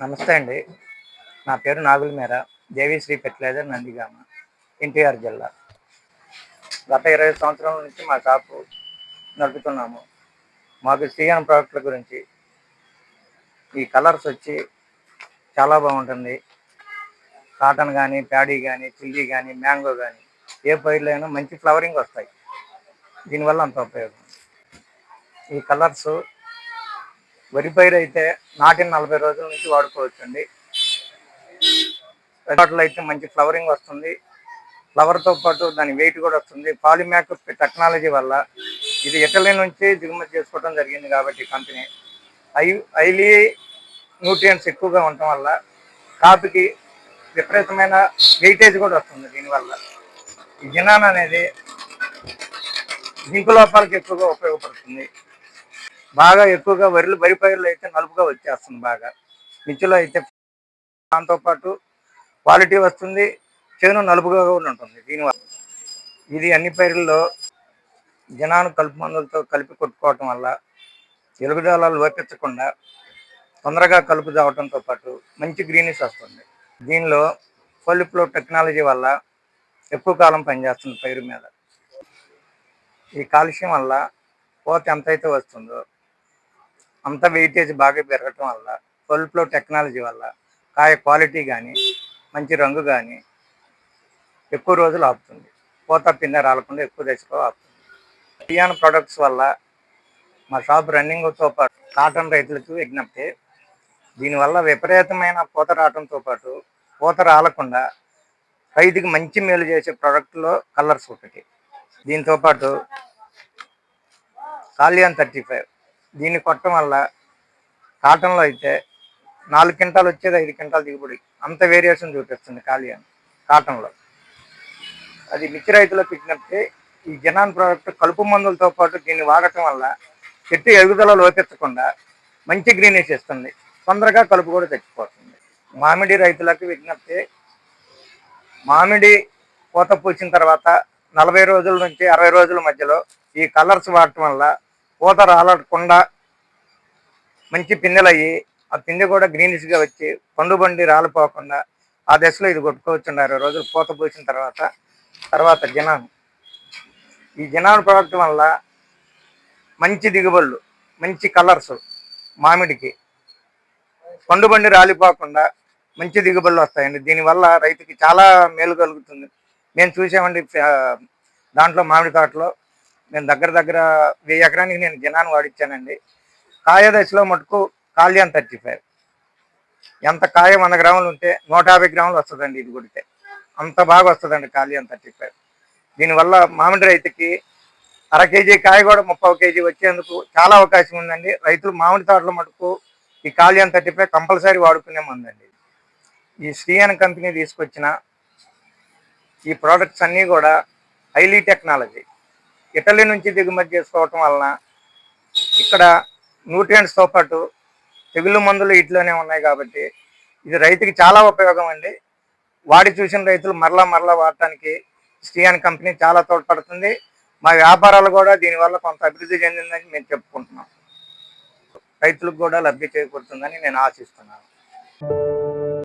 నమస్తే అండి. నా పేరు నాగుల మేర. దేవిశ్రీ ఫెర్టిలైజర్ నందిగామ, ఎన్టీఆర్ జిల్లా. గత 20 సంవత్సరాల నుంచి మా షాపు నడుపుతున్నాము. మాకు శ్రీయాన్ ప్రోడక్ట్ల గురించి ఈ కలర్స్ వచ్చి చాలా బాగుంటుంది. కాటన్ కానీ, ప్యాడీ కానీ, చిల్లీ కానీ, మ్యాంగో కానీ ఏ పైర్లు అయినా మంచి ఫ్లవరింగ్ వస్తాయి. దీనివల్ల అంత ఉపయోగం. ఈ కలర్స్ వరి పైరు అయితే నాటిన 40 రోజుల నుంచి వాడుకోవచ్చండి. వాటిలో అయితే మంచి ఫ్లవరింగ్ వస్తుంది. ఫ్లవర్తో పాటు దాని వెయిట్ కూడా వస్తుంది. పాలిమ్యాక్ టెక్నాలజీ వల్ల ఇది ఇటలీ నుంచి దిగుమతి చేసుకోవడం జరిగింది కాబట్టి కంపెనీ హైలీ న్యూట్రియంట్స్ ఎక్కువగా ఉండటం వల్ల కాపుకి విపరీతమైన వెయిటేజ్ కూడా వస్తుంది. దీనివల్ల ఈ జినాన్ అనేది జింకు లోపాలకు ఎక్కువగా ఉపయోగపడుతుంది. బాగా ఎక్కువగా వరి పైర్లు అయితే నలుపుగా వచ్చేస్తుంది. బాగా మిర్చిలో అయితే దాంతోపాటు క్వాలిటీ వస్తుంది, చేను నలుపుగా కూడా ఉంటుంది. దీనివల్ల ఇది అన్ని పైర్లలో జినాను కలుపు మందులతో కలిపి కొట్టుకోవటం వల్ల ఎలుగుదల లోపించకుండా తొందరగా కలుపు చావటంతో పాటు మంచి గ్రీనిష్ వస్తుంది. దీనిలో ఫోలిఫ్లో టెక్నాలజీ వల్ల ఎక్కువ కాలం పనిచేస్తుంది పైరు మీద. ఈ కాలుష్యం వల్ల పోత ఎంతైతే వస్తుందో అంత వెయిటేజ్ బాగా పెరగటం వల్ల ఫోలిఫ్లో టెక్నాలజీ వల్ల కాయ క్వాలిటీ కానీ మంచి రంగు కానీ ఎక్కువ రోజులు ఆపుతుంది. పోత పిందె రాలకుండా ఎక్కువ దశలో ఆపుతుంది. శ్రీయాన్ ప్రొడక్ట్స్ వల్ల మా షాప్ రన్నింగ్తో పాటు కాటన్ రైతులకు విజ్ఞప్తి, దీనివల్ల విపరీతమైన పూత రావడంతో పాటు పూత రాలకుండా రైతుకి మంచి మేలు చేసే ప్రోడక్ట్లో కలర్స్ ఒకటి. దీంతోపాటు కాలియాన్ 35 దీన్ని కొట్టడం వల్ల కాటన్లో అయితే 4 క్వింటాలు వచ్చేది 5 క్వింటాలు దిగుబడి, అంత వేరియేషన్ చూపిస్తుంది కాలియాన్ కాటన్లో. అది మిర్చి రైతులకు విజ్ఞప్తి, ఈ జినాన్ ప్రోడక్ట్ కలుపు మందులతో పాటు దీన్ని వాడటం వల్ల చెట్టు ఎదుగుదల లోపించకుండా మంచి గ్రీనిష్ ఇస్తుంది, తొందరగా కలుపు కూడా చచ్చిపోతుంది. మామిడి రైతులకు విజ్ఞప్తి, మామిడి పూత పూసిన తర్వాత 40 రోజుల నుంచి 60 రోజుల మధ్యలో ఈ కలర్స్ వాడటం వల్ల పూత రాలకుండా మంచి పిందెలయ్యి ఆ పిందె కూడా గ్రీనిష్గా వచ్చి పండు బండి రాలిపోకుండా ఆ దశలో ఇది కొట్టుకోవచ్చు. 60 రోజులు పూత పూసిన తర్వాత జినాన్, ఈ జినాన్ ప్రోడక్ట్ వల్ల మంచి దిగుబడులు, మంచి కలర్స్, మామిడికి పండు బండి రాలిపోకుండా మంచి దిగుబడులు వస్తాయండి. దీనివల్ల రైతుకి చాలా మేలు కలుగుతుంది. మేము చూసామండి, దాంట్లో మామిడి తోటలో నేను దగ్గర 1000 ఎకరానికి నేను జినాన్ వాడిచ్చానండి. కాయ దశలో మటుకు కాలియాన్ 35 ఎంత కాయ 100 గ్రాములు ఉంటే 150 గ్రాములు వస్తుందండి. ఇది కొడితే అంత బాగా వస్తుందండి కాలియాన్ 35. దీనివల్ల మామిడి రైతుకి అర కేజీ కాయ కూడా 30 కేజీ వచ్చేందుకు చాలా అవకాశం ఉందండి. రైతులు మామిడి తోటలో మటుకు ఈ కాలియాన్ 35 కంపల్సరీ వాడుకునే మందండి. ఈ శ్రీయాన్ కంపెనీ తీసుకొచ్చిన ఈ ప్రోడక్ట్స్ అన్నీ కూడా హైలీ టెక్నాలజీ, ఇటలీ నుంచి దిగుమతి చేసుకోవటం వలన ఇక్కడ న్యూట్రియంట్స్తో పాటు తెగులు మందులు ఇట్లోనే ఉన్నాయి కాబట్టి ఇది రైతుకి చాలా ఉపయోగం అండి. వాడి చూసిన రైతులు మరలా వాడటానికి శ్రీయాన్ కంపెనీ చాలా తోడ్పడుతుంది. మా వ్యాపారాలు కూడా దీనివల్ల కొంత అభివృద్ధి చెందిందని మేము చెప్పుకుంటున్నాం. రైతులకు కూడా లబ్ధి చేకూరుతుందని నేను ఆశిస్తున్నాను.